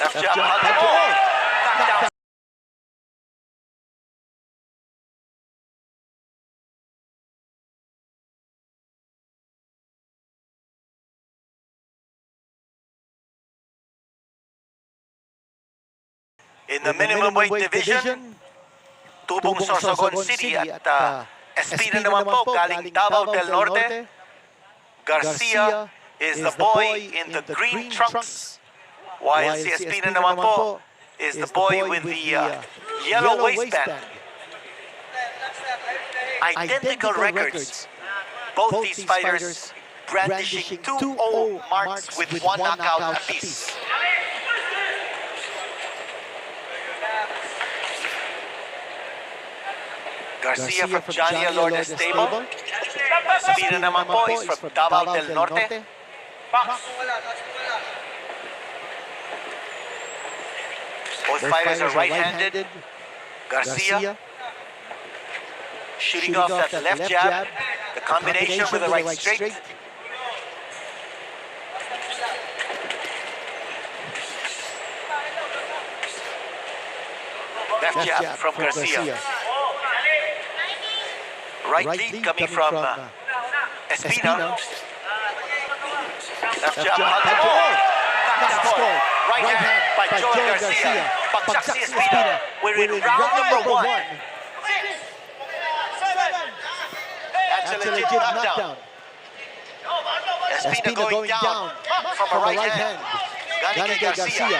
Left jab, punch. Oh! Knockdown. In the minimum weight division, Tubong Sorsogon City at Espina naman po galing Davao del Norte. Garcia is the boy in the green trunks, while si Espina naman po is the boy with the yellow waistband. Identical records. Both these fighters brandishing 2-0 marks with 1 knockout apiece. Garcia from Johnny Alorde's stable. Espina naman po is from Davao del Norte. Both fighters are right-handed. Garcia shooting off that left jab, the combination with the right straight. Left jab from Garcia. Right lead coming from Espina. Left jab, oh! Knockdown. Right hand by Joel Garcia. Bagsak si Espina. We're in round number 1. That's a legit knockdown. Espina going down from a right hand. Galing kay Garcia.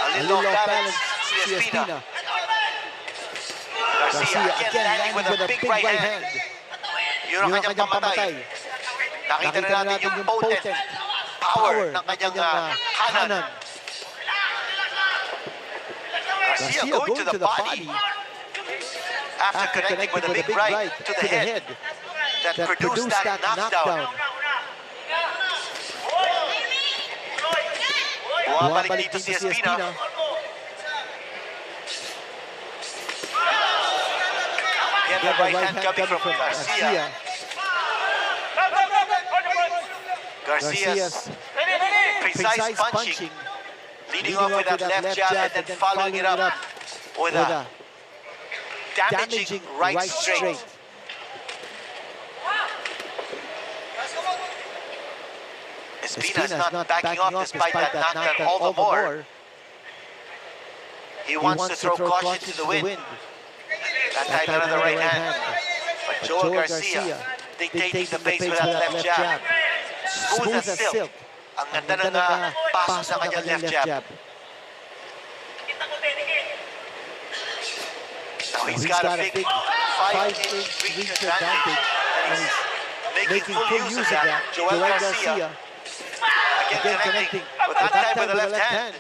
A little off balance si Espina. Garcia again landing with a big right hand. Yun ang kanyang pamatay. Nakita na natin yung potent power ng kanyang kanan. Garcia going to the body after connecting with a big right to the head that produced that knockdown. Bumabalik dito si Espina. Again, the right hand coming from Garcia. Garcia's precise punching, leading off with that left jab and then following it up with a damaging right straight. Espina is not backing off despite that knockdown all the more. He wants to throw caution to the wind. That time another right hand. But Joel Garcia dictating the pace with that left jab. Smooth as silk. Ang ganda ng pass ng kanyang left jab. Now he's got a big 5-inch reach advantage. And he's making full use of that. Joel Garcia. Again connecting, but that time with the left hand.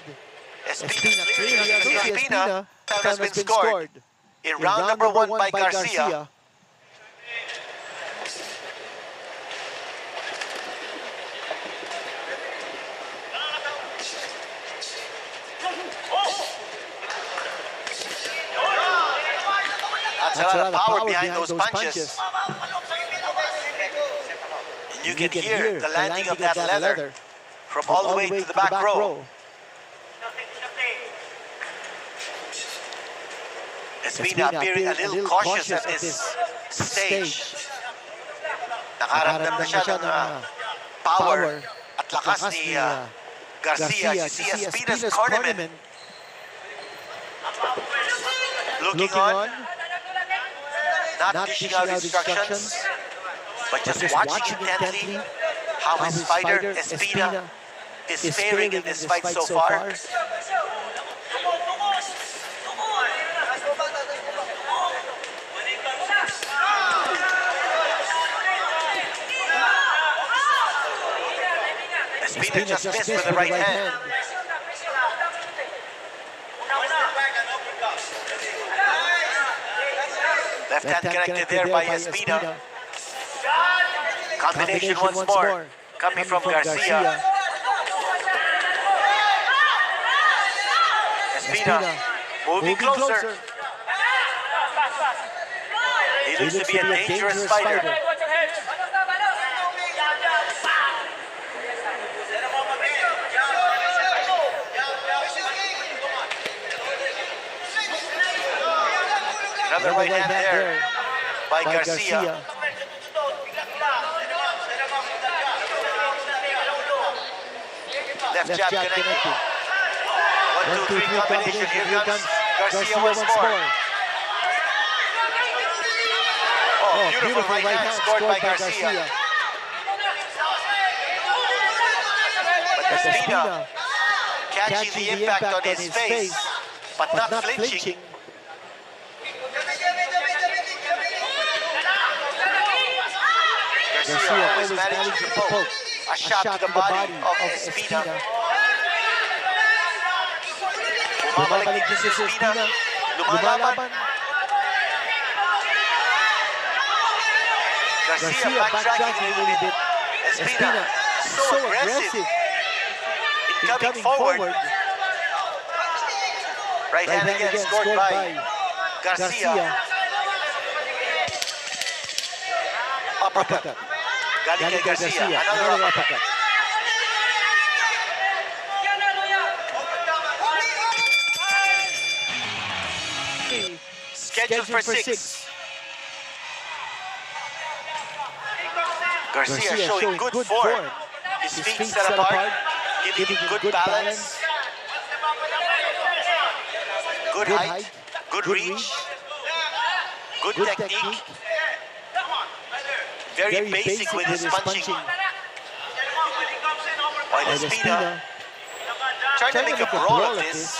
Espina has been scored. In round number 1 by Garcia. That's a lot of power behind those punches. And you can hear the landing of that leather from all the way to the back row. Espina appearing a little cautious at this stage. Nakaramdam na siya ng power at lakas ni Garcia. You see Espina's cornerman looking on, not dishing out instructions, but just watching intently how his fighter Espina is faring in this fight so far. Espina just missed with the right hand. Left hand connected there by Espina. Combination once more, coming from Garcia. Espina moving closer. He looks to be a dangerous fighter. Another right hand there by Garcia. Left jab connecting. 1, 2, 3 combination. Here comes Garcia once more. Oh, beautiful right hand scored by Garcia. But Espina catching the impact on his face, but not flinching. Garcia always managing to poke a shot to the body of Espina. Bumabalik din si Espina. Lumalaban. Garcia backtracking a little bit. Espina so aggressive in coming forward. Right hand again scored by Garcia. Uppercut. Galing kay Garcia. Another uppercut. Scheduled for 6. Garcia showing good form. His feet set apart, giving him good balance, good height, good reach, good technique. Very basic with his punching. While Espina trying to make a brawl of this.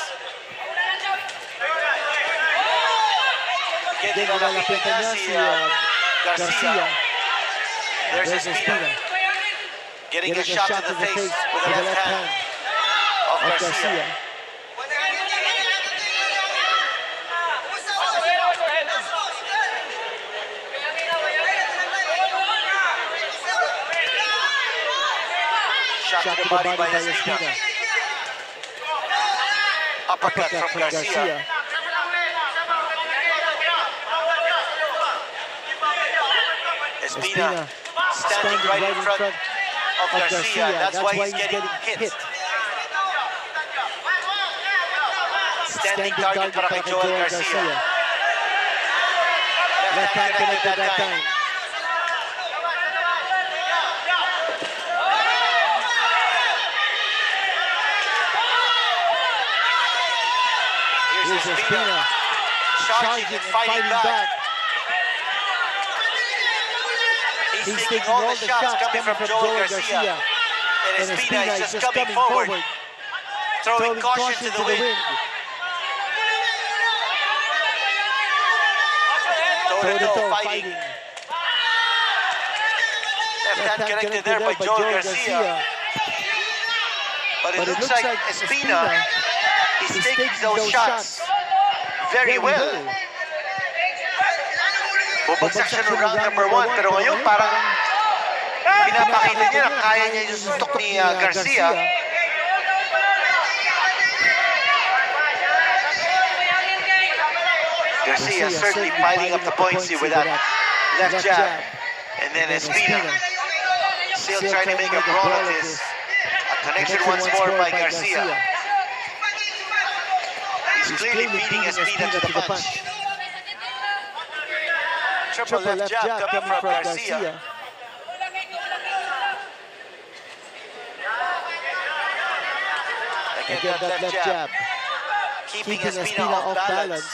Again, nilalapitan niya si Garcia. There's Espina getting a shot to the face with the left hand of Garcia. Shot to the body by Espina. Uppercut from Garcia. Espina standing right in front of Garcia. That's why he's getting hit. Standing target para kay Joel Garcia. Left hand connected that time. Here's Espina charging and fighting back. He's taking all the shots coming from Joel Garcia. And Espina is just coming forward, throwing caution to the wind. Toe-to-toe fighting. Left hand connected there by Joel Garcia. But it looks like Espina is taking those shots very well. Bumagsak siya noong round number 1, pero ngayon parang pinapakita niya na kaya niya yung suntok ni Garcia. Garcia certainly piling up the points here with that left jab. And then Espina still trying to make a brawl of this. A connection once more by Garcia. He's clearly beating Espina to the punch. Triple left jab coming from Garcia. Again, that left jab. Keeping Espina off balance.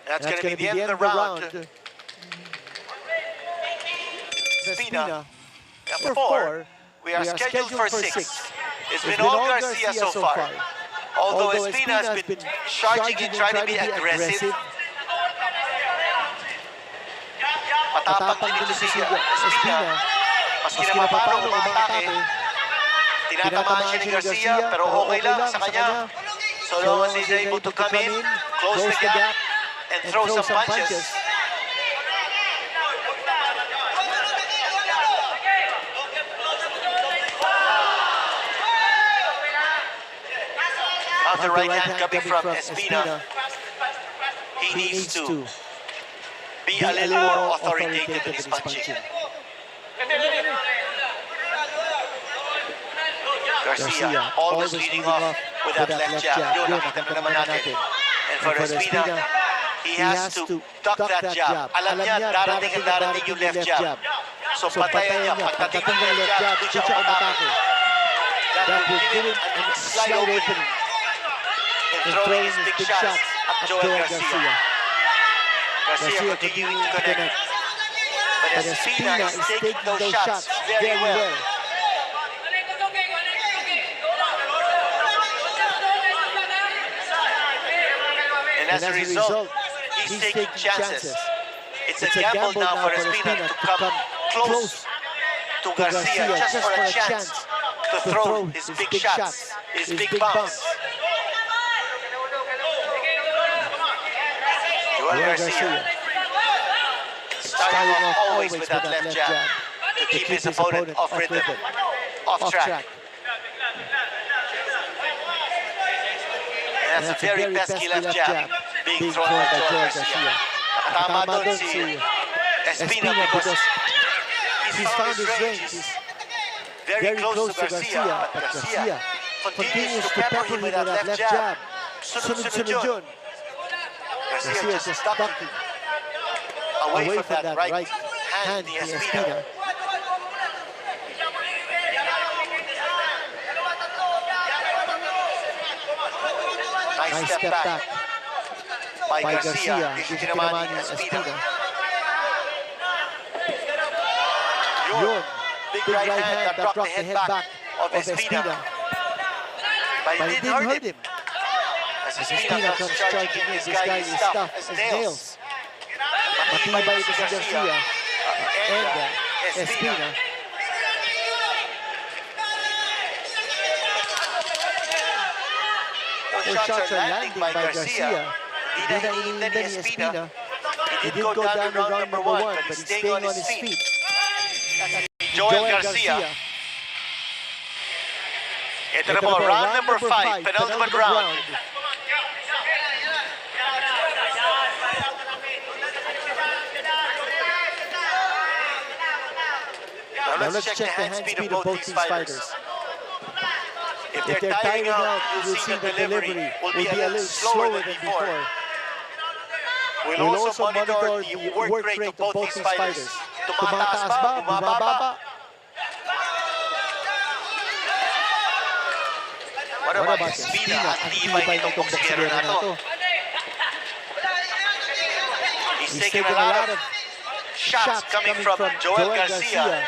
That's going to be the end of the round. Espina, number 4. We are scheduled for 6. It's been all Garcia so far. Although Espina has been charging and trying to be aggressive. Matapang din ito si Espina. Maski na mapapalo umatake. Tinatamaan siya ni Garcia, pero okay lang sa kanya. So long as he's able to come in, close the gap, and throw some punches. The right hand coming from Espina. He needs to be a little more authoritative in his punching. Garcia always leading off with that left jab. Yun, nakita na naman natin. And for Espina, he has to duck that jab. Alam niya, darating yung left jab. So patayan niya, pagdating ng left jab, doon siya umatake. That will give him a slight opening in throwing his big shots at Joel Garcia. Garcia continuing to connect. But Espina is taking those shots very well. And as a result, he's taking chances. It's a gamble now for Espina to come close to Garcia just for a chance to throw his big shots, his big bounce. Joel Garcia starting off always with that left jab to keep his opponent off rhythm, off track. And that's a very pesky left jab being thrown by Joel Garcia. Nakatama doon si Espina because he's found his range. He's very close to Garcia, but Garcia continues to pepper him with that left jab. Sunod-sunod yun. Garcia just ducking away from that right hand ni Espina. Nice step back by Garcia. Hindi tinamaan ni Espina. Yun. Big right hand that brought the head back of Espina. But it didn't hurt him. As Espina comes charging in, this guy is tough as nails. Matibay ito si Garcia and Espina. Those shots are landing by Garcia. Hindi na iniinda ni Espina. He did go down to round number 1, but he's staying on his feet. Joel Garcia. Ito na po, round number 5, penultimate round. Now let's check the hand speed of both these fighters. If they're tiring out, you'll see the delivery will be a little slower than before. We'll also monitor the work rate of both these fighters. Tumataas ba? Bumababa ba? What about Espina? Ang tibay nitong boksero na to. He's taking a lot of shots coming from Joel Garcia.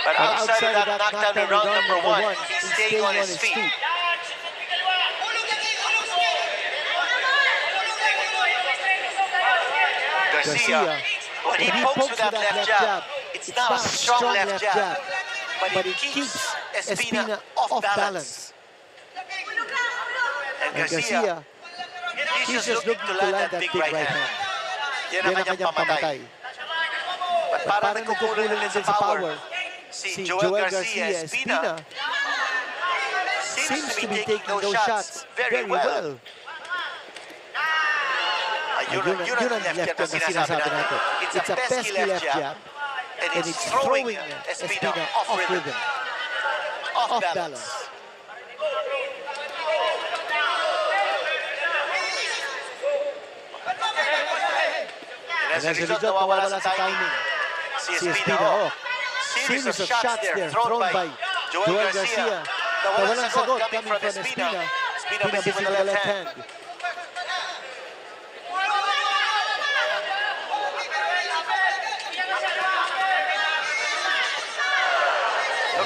But outside of that knockdown in round number 1, he's staying on his feet. Garcia, when he pokes with that left jab, it's not a strong left jab, but it keeps Espina off balance. And Garcia, he's just looking to land that big right hand. Yan ang kanyang pamatay. But parang nagkukulang din sa power. Si Joel Garcia Espina seems to be taking those shots very well. Yun ang left na sinasabi natin. It's a pesky left jab and it's throwing Espina off rhythm, off balance. And as a result, nawawala sa timing si Espina. Series of shots there thrown by Joel Garcia. Nawalang sagot coming from Espina. Espina busy with the left hand.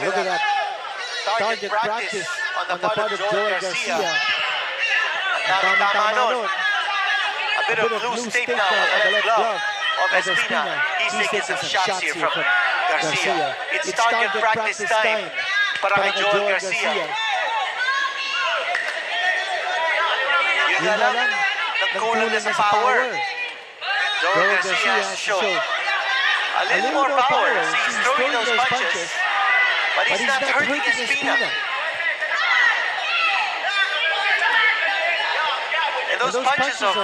Look at that target practice on the part of Joel Garcia. Tama nun. A bit of loose tape now on the left glove of Espina. He's taking some shots here from Garcia. It's target practice time para kay Joel Garcia. Yun na lang, nagkulang na sa power. Joel Garcia has shown a little more power. He's throwing those punches, but he's not hurting Espina. And those punches of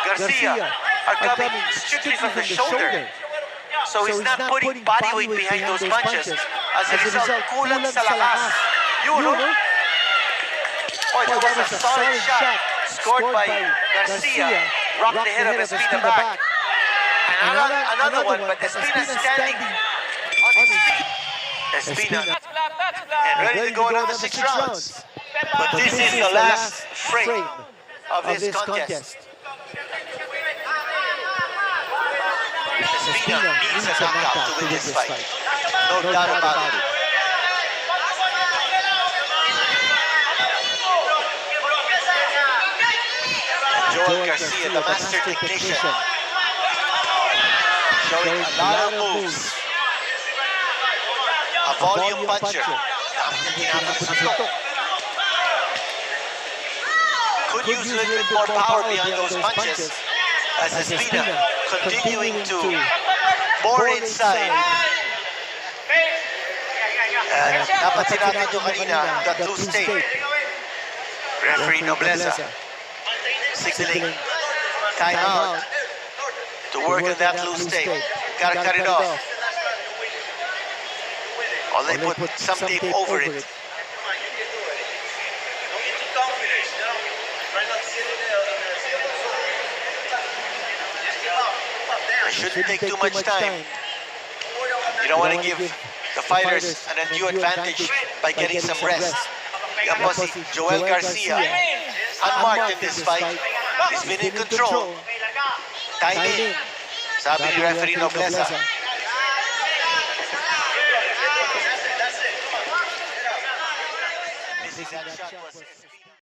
Garcia are coming strictly from the shoulder. So he's not putting body weight behind those punches. As a result, kulang sa lakas. Yun, no? Oh, that was a solid shot. Scored by Garcia. Rocked the head of Espina back. And another one, but Espina standing on his feet. Espina. And ready to go another 6 rounds. But this is the last frame of this contest. Espina needs a knockout to win this fight. No doubt about it. Joel Garcia, the master technician, showing a lot of moves. A volume puncher. Could use a little bit more power behind those punches as Espina continuing to bore inside. Napansin natin ito kanina, the two stake. Referee Nobleza signaling time out to work on that loose tape. Gotta cut it off. Or they put some tape over it. It shouldn't take too much time. You don't want to give the fighters an undue advantage by getting some rest. Yan po si Joel Garcia, unmarked in this fight. He's been in control. Timing, sabi ni referee Nobleza. Missing that shot was